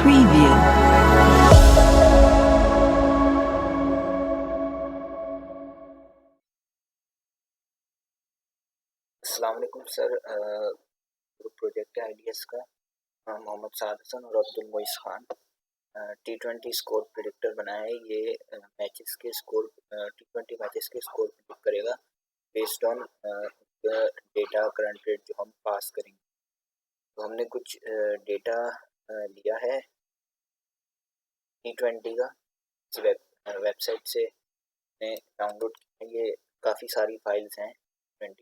Preview. अस्सलाम वालेकुम sir. Project है आईडीएस का। मोहम्मद साद हसन और Abdul Moiz Khan T20 score predictor बनाया है। ये मैचेस के स्कोर T20 मैचेस के स्कोर प्रिडिक्ट करेगा based on data current rate जो हम पास करेंगे। तो हमने कुछ डेटा लिया है T20 का वेबसाइट से डाउनलोड किया है। ये काफ़ी सारी फाइल्स हैं 20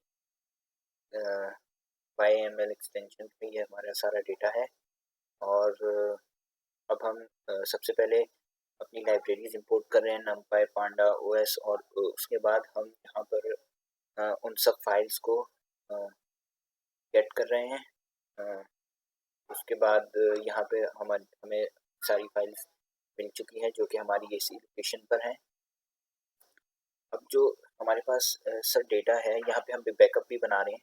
YAML एक्सटेंशन पे ये हमारा सारा डेटा है। और अब हम सबसे पहले अपनी लाइब्रेरीज इंपोर्ट कर रहे हैं numpy, पांडा, OS और उसके बाद हम यहाँ पर उन सब फाइल्स को गेट कर रहे हैं। उसके बाद यहाँ पे हमें सारी फाइल्स मिल चुकी हैं जो कि हमारी इसी लोकेशन पर हैं। अब जो हमारे पास सर डेटा है, यहाँ पे हम बैकअप भी बना रहे हैं,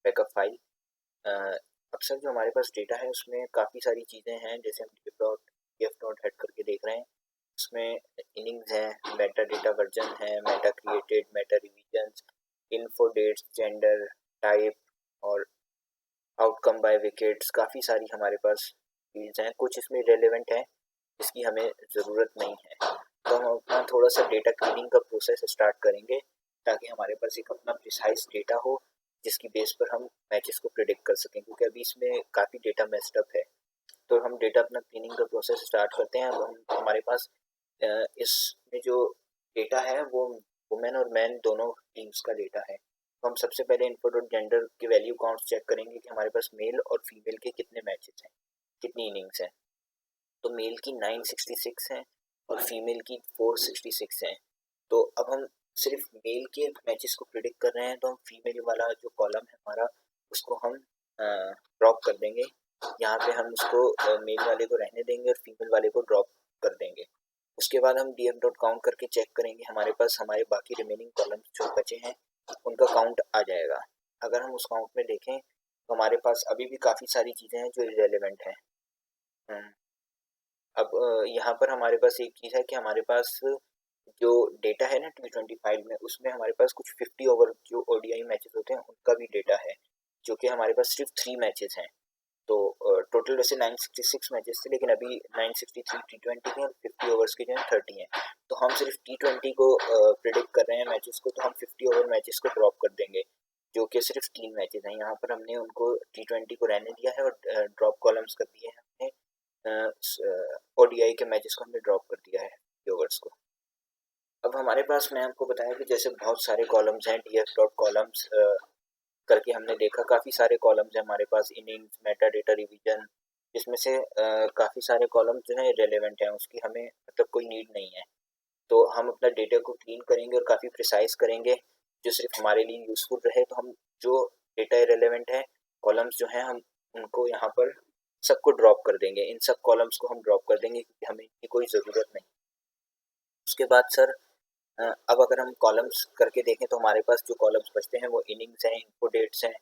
बैकअप फाइल। अब सर जो हमारे पास डेटा है उसमें काफ़ी सारी चीज़ें हैं, जैसे हम df.head करके देख रहे हैं। उसमें इनिंग्स है, मेटा डेटा वर्जन है, meta created, meta revisions, info dates, gender, type और आउटकम बाय विकेट्स। काफ़ी सारी हमारे पास फील्ड्स हैं। कुछ इसमें रेलेवेंट है जिसकी हमें ज़रूरत नहीं है। तो हम अपना थोड़ा सा डेटा क्लीनिंग का प्रोसेस स्टार्ट करेंगे ताकि हमारे पास एक अपना प्रिसाइज डेटा हो जिसकी बेस पर हम मैचेस को प्रिडिक्ट कर सकें, क्योंकि अभी इसमें काफ़ी डेटा मेस्ड अप है। तो हम डेटा अपना क्लीनिंग का प्रोसेस स्टार्ट करते हैं। अब हमारे पास इसमें जो डेटा है वो वुमेन और मैन दोनों टीम्स का डेटा है। तो हम सबसे पहले इनपुट और जेंडर की वैल्यू काउंट चेक करेंगे कि हमारे पास मेल और फीमेल के कितने मैचेस हैं, कितनी इनिंग्स हैं। तो मेल की 966 हैं और फीमेल की 466 हैं। तो अब हम सिर्फ मेल के मैचेस को प्रिडिक्ट कर रहे हैं, तो हम फीमेल वाला जो कॉलम है हमारा उसको हम ड्रॉप कर देंगे। यहाँ पे हम उसको मेल वाले को रहने देंगे और फीमेल वाले को ड्रॉप कर देंगे। उसके बाद हम df डॉट काउंट करके चेक करेंगे हमारे पास हमारे बाकी रिमेनिंग कॉलम्स जो बचे हैं उनका काउंट आ जाएगा। अगर हम उस काउंट में देखें तो हमारे पास अभी भी काफ़ी सारी चीज़ें हैं जो इरेलीवेंट हैं। अब यहाँ पर हमारे पास एक चीज़ है कि हमारे पास जो डेटा है ना T20 फाइल में, उसमें हमारे पास कुछ 50 ओवर जो ODI मैचेस होते हैं उनका भी डेटा है, जो कि हमारे पास सिर्फ 3 मैचेस हैं। तो टोटल वैसे 966 मैचेस थे, लेकिन अभी 963 T20 के और 50 ओवर्स के जो हैं 30 हैं। तो हम सिर्फ T20 को प्रिडिक्ट कर रहे हैं मैचेस को, तो हम 50 ओवर मैचेस को ड्रॉप कर देंगे, जो कि सिर्फ 3 मैचेस हैं। यहाँ पर हमने उनको T20 को रहने दिया है और ड्रॉप कॉलम्स कर दिए हैं हमने। ODI के मैचेस को हमने ड्रॉप कर दिया है, ओवर्स को। अब हमारे पास मैं आपको बताया कि जैसे बहुत सारे कॉलम्स हैं, df डॉट कॉलम्स करके हमने देखा काफ़ी सारे कॉलम्स हैं हमारे पास, इनिंग्स, मेटा डेटा रिवीजन, जिसमें से काफ़ी सारे कॉलम्स जो हैं रेलेवेंट हैं, उसकी हमें मतलब कोई नीड नहीं है। तो हम अपना डेटा को क्लीन करेंगे और काफ़ी प्रिसाइज करेंगे जो सिर्फ हमारे लिए यूज़फुल रहे। तो हम जो डेटा रेलेवेंट है कॉलम्स जो हैं हम उनको यहाँ पर सबको ड्रॉप कर देंगे, इन सब कॉलम्स को हम ड्रॉप कर देंगे क्योंकि हमें इनकी कोई ज़रूरत नहीं। उसके बाद सर अब अगर हम कॉलम्स करके देखें तो हमारे पास जो कॉलम्स बचते हैं वो इनिंग्स हैं, इन्फो डेट्स हैं,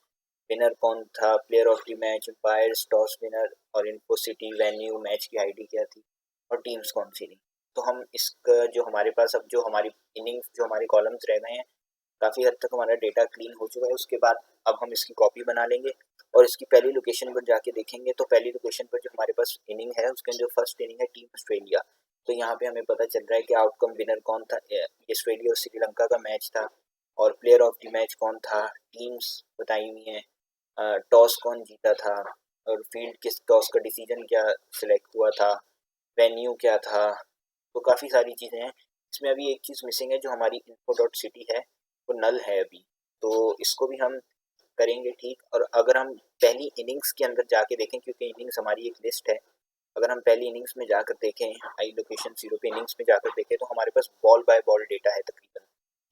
विनर कौन था, player of the match, umpires, toss winner और इन्फो सिटी, वेन्यू, मैच की आईडी क्या थी और टीम्स कौन सी थी। तो हम इसका जो हमारे पास अब जो हमारी इनिंग्स जो हमारी कॉलम्स रह गए हैं, काफ़ी हद तक हमारा डेटा क्लीन हो चुका है। उसके बाद अब हम इसकी कॉपी बना लेंगे और इसकी पहली लोकेशन पर जाके देखेंगे। तो पहली लोकेशन पर जो हमारे पास इनिंग है उसके अंदर फर्स्ट इनिंग है टीम ऑस्ट्रेलिया। तो यहाँ पे हमें पता चल रहा है कि आउटकम विनर कौन था, ये ऑस्ट्रेलिया और श्रीलंका का मैच था। और प्लेयर ऑफ द मैच कौन था, टीम्स बताई हुई हैं, टॉस कौन जीता था और फील्ड किस टॉस का डिसीजन क्या सिलेक्ट हुआ था, वेन्यू क्या था। तो काफ़ी सारी चीज़ें हैं। इसमें अभी एक चीज़ मिसिंग है, जो हमारी इन्फो डॉट सिटी है वो नल है अभी, तो इसको भी हम करेंगे ठीक। और अगर हम पहली इनिंग्स के अंदर जाके देखें, क्योंकि इनिंग्स हमारी एक लिस्ट है, अगर हम पहली इनिंग्स में जाकर देखें, आई लोकेशन 0 पे इनिंग्स में जाकर देखें, तो हमारे पास बॉल बाय बॉल डेटा है तकरीबन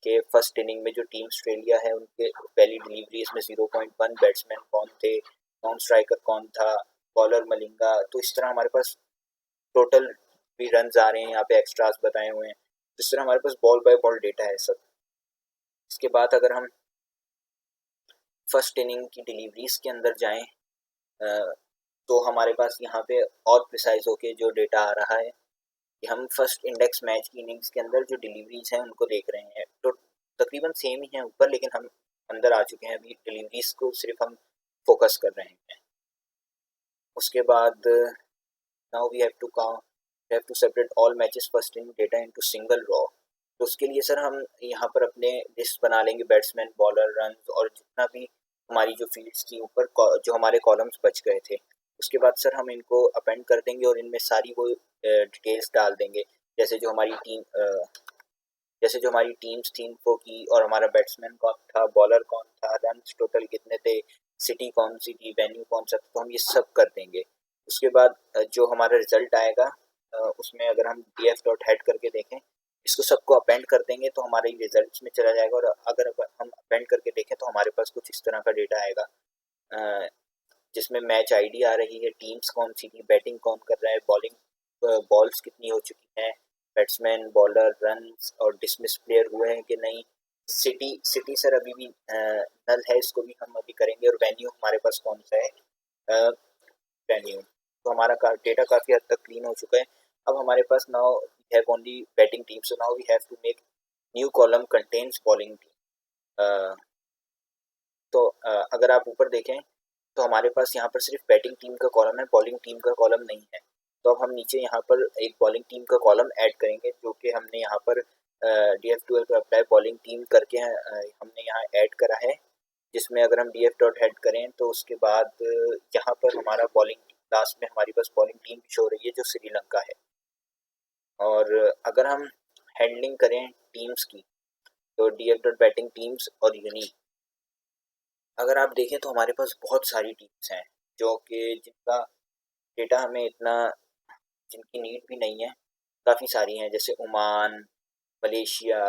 कि फर्स्ट इनिंग में जो टीम ऑस्ट्रेलिया है उनके पहली डिलीवरीज में 0.1 बैट्समैन कौन थे, नॉन स्ट्राइकर कौन था, बॉलर मलिंगा। तो इस तरह हमारे पास टोटल भी रन आ रहे हैं, यहाँ पे एक्स्ट्रास बताए हुए हैं। इस तरह हमारे पास बॉल बाय बॉल डेटा है सब। इसके बाद अगर हम फर्स्ट इनिंग की डिलीवरीज के अंदर जाएं, तो हमारे पास यहाँ पे और प्रिसाइज होके जो डेटा आ रहा है कि हम फर्स्ट इंडेक्स मैच की इनिंग्स के अंदर जो डिलीवरीज हैं उनको देख रहे हैं, तो तकरीबन सेम ही है ऊपर, लेकिन हम अंदर आ चुके हैं, अभी डिलीवरीज को सिर्फ हम फोकस कर रहे हैं। उसके बाद now we have to separate all matches first inning data into single row. तो उसके लिए सर हम यहाँ पर अपने लिस्ट बना लेंगे, बैट्समैन, बॉलर, रन और जितना भी हमारी जो फील्ड्स थी ऊपर जो हमारे कॉलम्स बच गए थे, उसके बाद सर हम इनको अपेंड कर देंगे और इनमें सारी वो डिटेल्स डाल देंगे, जैसे जो हमारी टीम जैसे जो हमारी टीम्स थी इनको की, और हमारा बैट्समैन कौन था, बॉलर कौन था, रन टोटल कितने थे, सिटी कौन सी थी, वेन्यू कौन सा था, तो हम ये सब कर देंगे। उसके बाद जो हमारा रिजल्ट आएगा उसमें अगर हम df डॉट हेड करके देखें, इसको सबको अपेंड कर देंगे तो हमारे रिजल्ट्स में चला जाएगा, और अगर हम अपेंड करके देखें तो हमारे पास कुछ इस तरह का डेटा आएगा जिसमें मैच आईडी आ रही है, टीम्स कौन सी थी, बैटिंग कौन कर रहा है, बॉलिंग बॉल्स कितनी हो चुकी हैं, बैट्समैन, बॉलर, रन और डिसमिस प्लेयर हुए हैं कि नहीं। सिटी सर अभी भी नल है, इसको भी हम अभी करेंगे, और वेन्यू हमारे पास कौन सा है, वेन्यू। तो हमारा डेटा काफ़ी हद तक क्लीन हो चुका है। अब हमारे पास now we have only batting team, so now we have to make new column contains bowling team. तो अगर आप ऊपर देखें तो हमारे पास यहाँ पर सिर्फ बैटिंग टीम का कॉलम है, बॉलिंग टीम का कॉलम नहीं है। तो अब हम नीचे यहाँ पर एक बॉलिंग टीम का कॉलम ऐड करेंगे, जो कि हमने यहाँ पर df12 पर अप्लाई बॉलिंग टीम करके हमने यहाँ ऐड करा है, जिसमें अगर हम df डॉट हेड करें तो उसके बाद यहाँ पर हमारा बॉलिंग लास्ट में हमारी पास बॉलिंग टीम शो हो रही है जो श्रीलंका है। और अगर हम हैंडलिंग करें टीम्स की तो df डॉट बैटिंग टीम्स और यूनिक, अगर आप देखें तो हमारे पास बहुत सारी टीम्स हैं जो कि जिनका डेटा हमें इतना, जिनकी नीड भी नहीं है, काफ़ी सारी हैं जैसे ओमान, मलेशिया,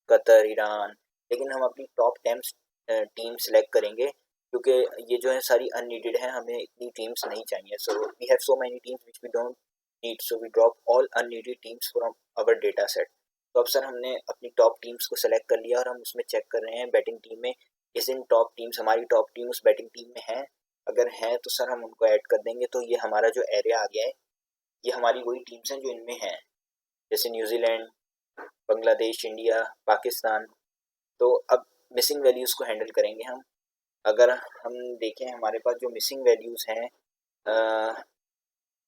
कतर, ईरान। लेकिन हम अपनी टॉप 10 टीम सेलेक्ट करेंगे, क्योंकि ये जो है सारी अननीडेड है, हमें इतनी टीम्स नहीं चाहिए। So we have so many teams which we don't need, so we drop all unneeded teams from our data set. तो अब सर हमने अपनी टॉप टीम्स को सेलेक्ट कर लिया और हम उसमें चेक कर रहे हैं बैटिंग टीम में इस इन टॉप टीम्स, हमारी टॉप टीम उस बैटिंग टीम में है। अगर है तो सर हम उनको ऐड कर देंगे। तो ये हमारा जो एरिया आ गया है, ये हमारी वही टीम्स हैं जो इनमें हैं, जैसे न्यूजीलैंड, बांग्लादेश, इंडिया, पाकिस्तान। तो अब मिसिंग वैल्यूज़ को हैंडल करेंगे हम। अगर हम देखें हमारे पास जो मिसिंग वैल्यूज़ हैं,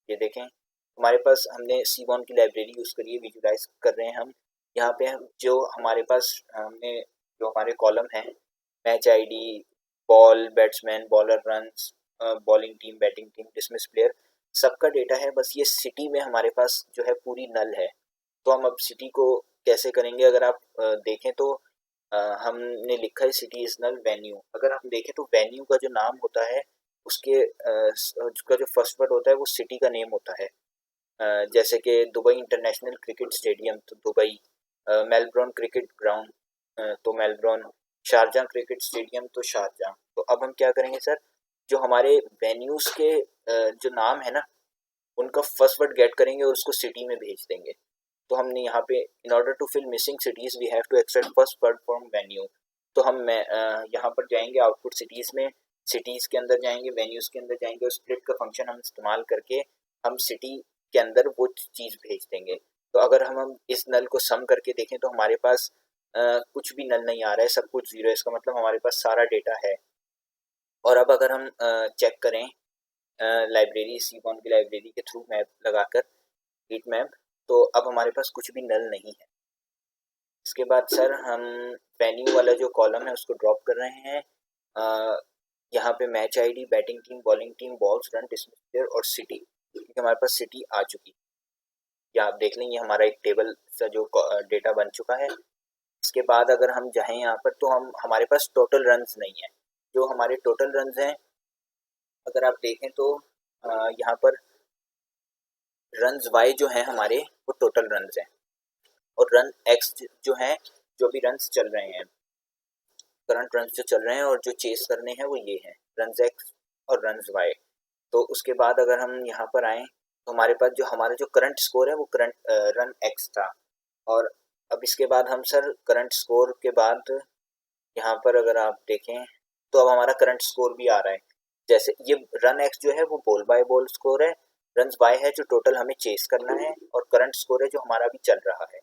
ये देखें हमारे पास हमने सीबॉन की लाइब्रेरी यूज़ करी है, विजुलाइज कर रहे हैं हम। यहाँ पे हम जो हमारे पास हमने जो हमारे कॉलम हैं, match ID, ball, batsman, bowler, runs, bowling team, batting team, dismiss player, सबका डेटा है। बस ये सिटी में हमारे पास जो है पूरी नल है। तो हम अब सिटी को कैसे करेंगे, अगर आप देखें तो हमने लिखा है सिटी इज नल वेन्यू। अगर हम देखें तो वेन्यू का जो नाम होता है उसके उसका जो फर्स्ट वर्ड होता है वो सिटी का नेम होता है। जैसे कि दुबई इंटरनेशनल क्रिकेट स्टेडियम तो दुबई, मेलबर्न क्रिकेट ग्राउंड तो मेलबर्न, शारजाह क्रिकेट स्टेडियम तो शारजाह। तो अब हम क्या करेंगे सर, जो हमारे वेन्यूज़ के जो नाम है ना, उनका फर्स्ट वर्ड गेट करेंगे और उसको सिटी में भेज देंगे। तो हमने यहाँ पे in order to fill missing cities we have to extract first word from venue. तो हम यहाँ पर जाएंगे आउटपुट सिटीज़ में, सिटीज़ के अंदर जाएंगे, वेन्यूज़ के अंदर जाएंगे, और स्प्लिट का फंक्शन हम इस्तेमाल करके हम सिटी के अंदर वो चीज़ भेज देंगे। तो अगर हम इस नल को सम करके देखें तो हमारे पास कुछ भी नल नहीं आ रहा है, सब कुछ जीरो है। इसका मतलब हमारे पास सारा डेटा है। और अब अगर हम चेक करें लाइब्रेरी, सीबॉन की लाइब्रेरी के थ्रू मैप लगाकर, हीट मैप, तो अब हमारे पास कुछ भी नल नहीं है। इसके बाद सर हम वेन्यू वाला जो कॉलम है उसको ड्रॉप कर रहे हैं। यहाँ पे match ID, batting team, bowling team, balls, run, dismiss player और सिटी, क्योंकि हमारे पास सिटी आ चुकी है। या आप देख लें ये हमारा एक टेबल सा जो डेटा बन चुका है। इसके बाद अगर हम जाएँ यहाँ पर तो हम हमारे पास टोटल रन्स नहीं है। जो हमारे टोटल रन्स हैं अगर आप देखें तो यहाँ पर रन्स वाई जो हैं हमारे वो टोटल रन्स हैं, और रन एक्स जो हैं, जो भी रन्स चल रहे हैं, करंट रन्स जो चल रहे हैं और जो चेस करने हैं वो ये हैं, रन्स एक्स और रन्स वाई। तो उसके बाद अगर हम यहाँ पर आएँ तो हमारे पास जो हमारा जो करंट स्कोर है वो करंट रन एक्स था। और अब इसके बाद हम सर करंट स्कोर के बाद यहाँ पर अगर आप देखें तो अब हमारा करंट स्कोर भी आ रहा है। जैसे ये रन एक्स जो है वो बॉल बाय बॉल स्कोर है, रन्स बाय है जो टोटल हमें चेस करना है, और करंट स्कोर है जो हमारा भी चल रहा है।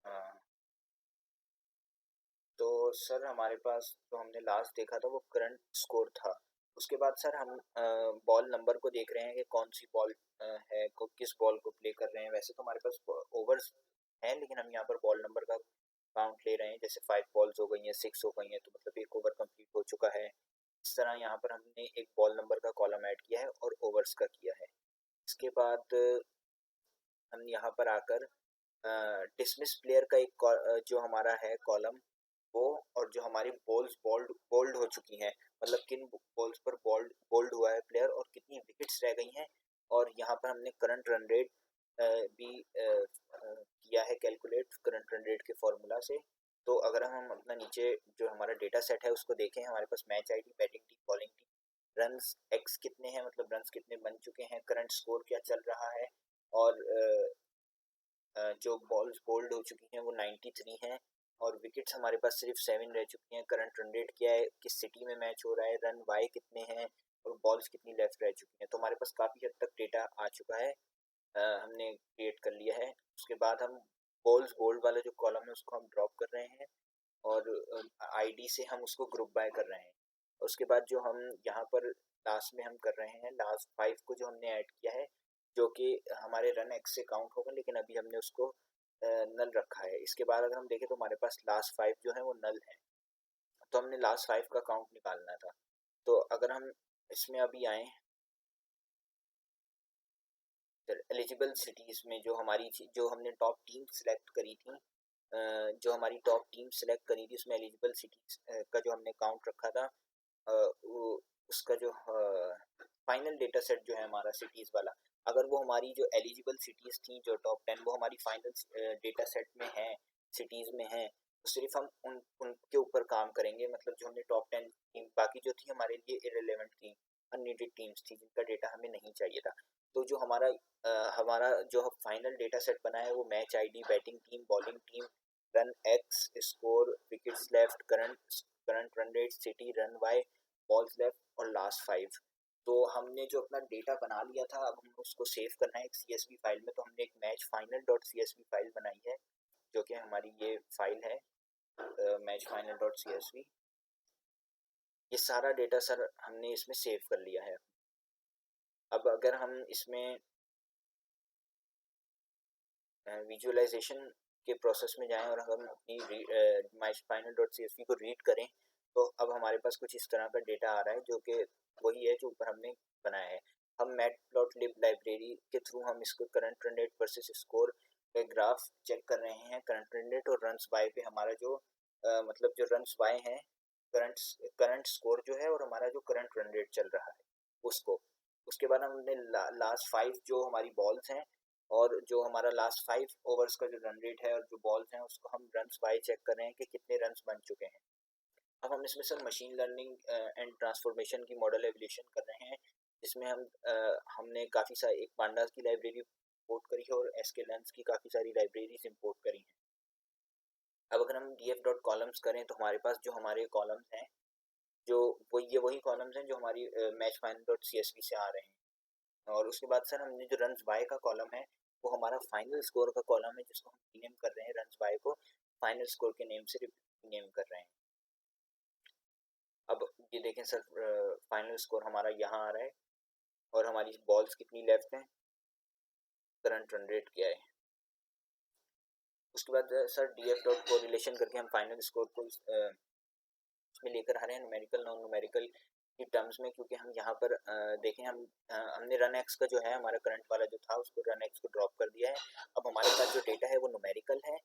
हाँ, तो सर हमारे पास जो हमने लास्ट देखा था वो करंट स्कोर था। उसके बाद सर हम बॉल नंबर को देख रहे हैं कि कौन सी बॉल है, को किस बॉल को प्ले कर रहे हैं। वैसे तो हमारे पास ओवर्स हैं, लेकिन हम यहाँ पर बॉल नंबर का काउंट ले रहे हैं। जैसे 5 बॉल्स हो गई हैं, 6 हो गई हैं, तो मतलब एक ओवर कंप्लीट हो चुका है। इस तरह यहाँ पर हमने एक बॉल नंबर का कॉलम ऐड किया है और ओवर्स का किया है। इसके बाद हम यहाँ पर आकर डिसमिस प्लेयर का एक जो हमारा है कॉलम, वो, और जो हमारी बॉल्स बोल्ड बोल्ड हो चुकी हैं, मतलब किन बॉल्स पर बोल्ड बोल्ड हुआ है प्लेयर और कितनी विकेट्स रह गई हैं। और यहाँ पर हमने करंट रन रेट भी किया है कैलकुलेट, करंट रन रेट के फॉर्मूला से। तो अगर हम अपना नीचे जो हमारा डेटा सेट है उसको देखें, हमारे पास match ID, batting team, bowling team, runs X कितने हैं, मतलब रन्स कितने बन चुके हैं, करंट स्कोर क्या चल रहा है, और जो बॉल्स बोल्ड हो चुकी हैं वो 93 हैं, और विकेट्स हमारे पास सिर्फ 7 रह चुकी हैं। करंट रन रेट क्या है, किस सिटी में मैच हो रहा है, रन वाई कितने हैं, और बॉल्स कितनी लेफ्ट रह चुकी हैं। तो हमारे पास काफ़ी हद तक डेटा आ चुका है, हमने क्रिएट कर लिया है। उसके बाद हम बॉल्स बोल्ड वाला जो कॉलम है उसको हम ड्रॉप कर रहे हैं, और आईडी से हम उसको ग्रुप बाय कर रहे हैं। उसके बाद जो हम यहाँ पर लास्ट में हम कर रहे हैं, लास्ट 5 को जो हमने ऐड किया है, जो कि हमारे रन एक्स से काउंट होगा, लेकिन अभी हमने उसको नल रखा है। इसके बाद अगर हम देखें तो हमारे पास लास्ट 5 जो है वो नल है, तो हमने लास्ट 5 का काउंट निकालना था। तो अगर हम इसमें अभी आए एलिजिबल सिटीज में, जो हमारी जो हमने टॉप टीम सिलेक्ट करी थी, जो हमारी टॉप टीम सिलेक्ट करी थी उसमें एलिजिबल सिटीज का जो हमने काउंट रखा था, वो उसका जो फाइनल डेटा सेट जो है हमारा सिटीज वाला, अगर वो हमारी जो एलिजिबल सिटीज थी जो टॉप 10 वो हमारी फाइनल डेटा सेट में है, सिटीज में है, तो सिर्फ हम उनके ऊपर काम करेंगे। मतलब जो हमने टॉप 10 टीम, बाकी जो थी हमारे लिए इरेलीवेंट थी, अननीडेड टीम्स थी जिनका डेटा हमें नहीं चाहिए था। तो जो हमारा जो फाइनल डेटा सेट बना है वो match ID, batting team, bowling team, run x, score, wickets left, current run rate, city, run y, balls left, और लास्ट 5। तो हमने जो अपना डेटा बना लिया था, अब हम उसको सेव करना है एक CSV फाइल में। तो हमने एक match final dot CSV file बनाई है, जो कि हमारी ये फाइल है, मैच फाइनल डॉट CSV। ये सारा डेटा सर हमने इसमें सेव कर लिया है। अब अगर हम इसमें विजुअलाइजेशन के प्रोसेस में जाएं और हम अपनी माई फाइनल डॉट CSV को रीड करें, तो अब हमारे पास कुछ इस तरह का डेटा आ रहा है, जो कि वही है जो ऊपर हमने बनाया है। हम मैटप्लॉटलिब लाइब्रेरी के थ्रू हम इसको current run rate versus score पे ग्राफ चेक कर रहे हैं। करंट रन रेट और रन्स बाय पे हमारा जो मतलब जो रन्स बाय हैं, करंट करंट स्कोर जो है, और हमारा जो करंट रन रेट चल रहा है उसको। उसके बाद हमने लास्ट 5 जो हमारी बॉल्स हैं, और जो हमारा लास्ट 5 ओवर्स का जो रन रेट है और जो बॉल्स हैं, उसको हम रन्स बाय चेक कर रहे हैं कि कितने रन्स बन चुके हैं। अब हम इसमें sir machine learning and transformation की मॉडल एवोल्यूशन कर रहे हैं, जिसमें हमने काफ़ी सारी एक पांडास की लाइब्रेरी इंपोर्ट करी है और sklearns की काफ़ी सारी लाइब्रेरीज इंपोर्ट करी हैं। अब अगर हम df डॉट कॉलम्स करें तो हमारे पास जो हमारे कॉलम्स हैं, जो वही कॉलम्स हैं जो हमारी मैच फाइनल डॉट CSV से आ रहे हैं। और उसके बाद सर हमने जो रन्स बाय का कॉलम है, वो हमारा फाइनल स्कोर का कॉलम है, जिसको हम रीनेम कर रहे हैं, रन्स बाय को फाइनल स्कोर के नेम से रीनेम कर रहे हैं। अब ये देखें सर, फाइनल स्कोर हमारा यहाँ आ रहा है, और हमारी बॉल्स कितनी लेफ्ट हैं, करंट रन रेट क्या है। उसके बाद सर डीएफ डॉट को रिलेशन करके हम फाइनल स्कोर को इसमें लेकर आ रहे हैं न्यूमेरिकल नॉन न्यूमेरिकल की टर्म्स में, क्योंकि हम यहाँ पर देखें, हमने रन एक्स का जो है हमारा करंट वाला जो था उसको रन एक्स को ड्रॉप कर दिया है। अब हमारे पास जो डेटा है वो न्यूमेरिकल है,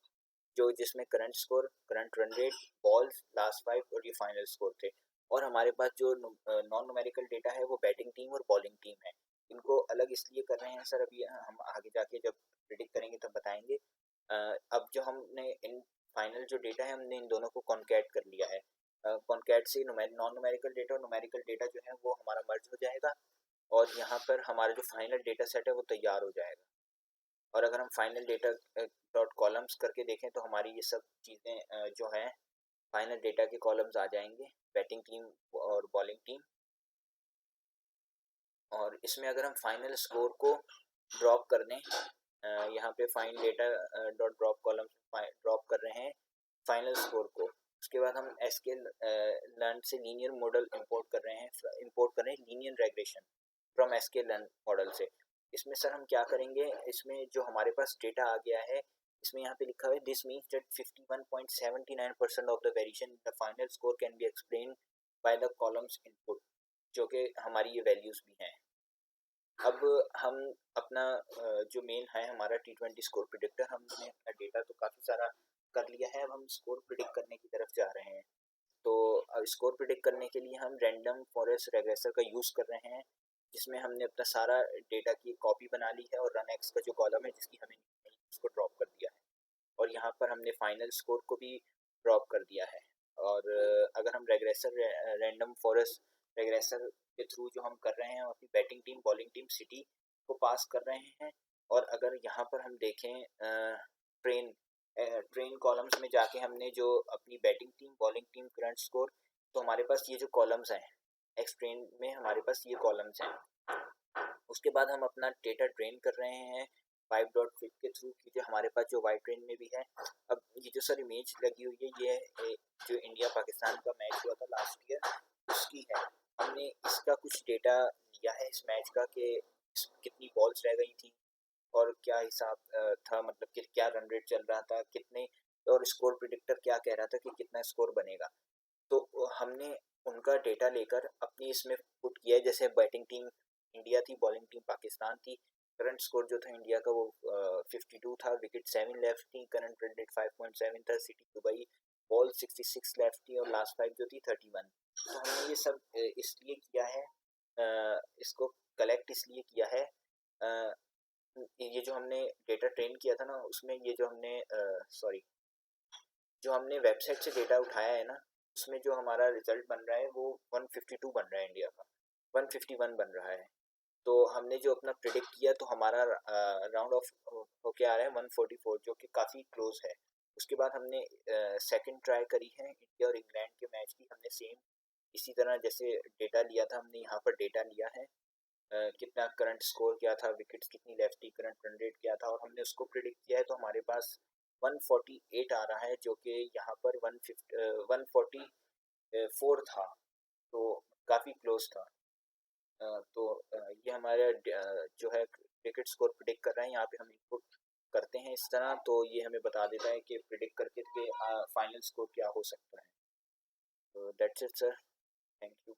जो जिसमें current score, current run rate, balls, last 5 और ये फाइनल स्कोर थे। और हमारे पास जो नॉन न्यूमेरिकल डेटा है वो बैटिंग टीम और बॉलिंग टीम है। इनको अलग इसलिए कर रहे हैं सर, अभी हम आगे जाके जब प्रिडिक्ट करेंगे तब बताएंगे। अब जो हमने इन फाइनल जो डेटा है, हमने इन दोनों को कॉन्कैट कर लिया है। कॉन्कैट से नॉन न्यूमेरिकल डेटा और न्यूमेरिकल डेटा जो है वो हमारा मर्ज हो जाएगा, और यहाँ पर हमारा जो फाइनल डेटा सेट है वो तैयार हो जाएगा। और अगर हम फाइनल डेटा डॉट कॉलम्स करके देखें तो हमारी ये सब चीज़ें जो हैं फाइनल डेटा के कॉलम्स आ जाएंगे, बैटिंग टीम और बॉलिंग टीम। और इसमें अगर हम फाइनल स्कोर को ड्रॉप कर दें, यहाँ पे fine data dot drop column drop कर रहे हैं फाइनल स्कोर को। उसके बाद हम एसक्यूएल लर्न से लीनियर मॉडल इंपोर्ट कर रहे हैं linear regression from SQL learn model से। इसमें सर हम क्या करेंगे, इसमें जो हमारे पास डेटा आ गया है, इसमें यहाँ पे लिखा हुआ है this means that 51.79% of the variation in the final score can be explain by the columns input, जो कि हमारी ये वैल्यूज भी हैं। अब हम अपना जो मेन है हमारा T20 स्कोर प्रिडिक्टर, हमने अपना डेटा तो काफ़ी सारा कर लिया है, अब हम स्कोर प्रिडिक्ट करने की तरफ जा रहे हैं। तो स्कोर प्रिडिक्ट करने के लिए हम रैंडम फॉरेस्ट रेग्रेसर का यूज़ कर रहे हैं, जिसमें हमने अपना सारा डेटा की कॉपी बना ली है और रन एक्स का जो कॉलम है जिसकी हमें उसको ड्रॉप कर दिया है, और यहाँ पर हमने फाइनल स्कोर को भी ड्रॉप कर दिया है। और अगर हम रेग्रेसर रैंडम फॉरेस्ट रेग्रेसर के थ्रू जो हम कर रहे हैं, हम अपनी batting team bowling team city को पास कर रहे हैं। और अगर यहाँ पर हम देखें ट्रेन ट्रेन कॉलम्स में जाके हमने जो अपनी batting team bowling team current score, तो हमारे पास ये जो कॉलम्स हैं एक्स ट्रेन में, हमारे पास ये कॉलम्स हैं। उसके बाद हम अपना डेटा ट्रेन कर रहे हैं 5.fit के थ्रू की, जो हमारे पास जो वाई ट्रेन में भी है। अब ये जो सर इमेज लगी हुई है, ये जो इंडिया पाकिस्तान का मैच हुआ था लास्ट ईयर उसकी है। हमने इसका कुछ डेटा लिया है इस मैच का कि कितनी बॉल्स रह गई थी और क्या हिसाब था, मतलब कि क्या रन रेट चल रहा था, कितने, और स्कोर प्रिडिक्टर क्या कह रहा था कि कितना स्कोर बनेगा। तो हमने उनका डेटा लेकर अपनी इसमें पुट किया है। जैसे बैटिंग टीम इंडिया थी, बॉलिंग टीम पाकिस्तान थी। करंट स्कोर जो था इंडिया का वो 52 था, विकेट 7 लेफ्ट थी, करंट रन रेट 5.7 था, सिटी दुबई बॉल 66 लेफ्ट थी और लास्ट 5 जो थी 31। तो हमने ये सब इसलिए किया है, इसको कलेक्ट इसलिए किया है, ये जो हमने डेटा ट्रेन किया था ना, उसमें ये जो हमने सॉरी जो हमने वेबसाइट से डेटा उठाया है ना, उसमें जो हमारा रिजल्ट बन रहा है वो 152 बन रहा है, इंडिया का 151 बन रहा है। तो हमने जो अपना प्रिडिक्ट किया, तो हमारा राउंड ऑफ होके आ रहा है 144, जो कि काफ़ी क्लोज है। उसके बाद हमने सेकंड ट्राई करी है इंडिया और इंग्लैंड के मैच की, हमने सेम इसी तरह जैसे डेटा लिया था, हमने यहाँ पर डेटा लिया है कितना करंट स्कोर क्या था, विकेट्स कितनी लेफ्ट थी, करंट रन रेट क्या था, और हमने उसको प्रिडिक्ट किया है। तो हमारे पास 148 आ रहा है, जो कि यहाँ पर 144 था, तो काफ़ी क्लोज था। तो ये हमारा जो है क्रिकेट स्कोर प्रिडिक्ट कर रहे हैं, यहाँ पे हम इनपुट करते हैं इस तरह, तो ये हमें बता देता है कि प्रिडिक्ट करके फाइनल स्कोर क्या हो सकता है। तो that's it sir, thank you.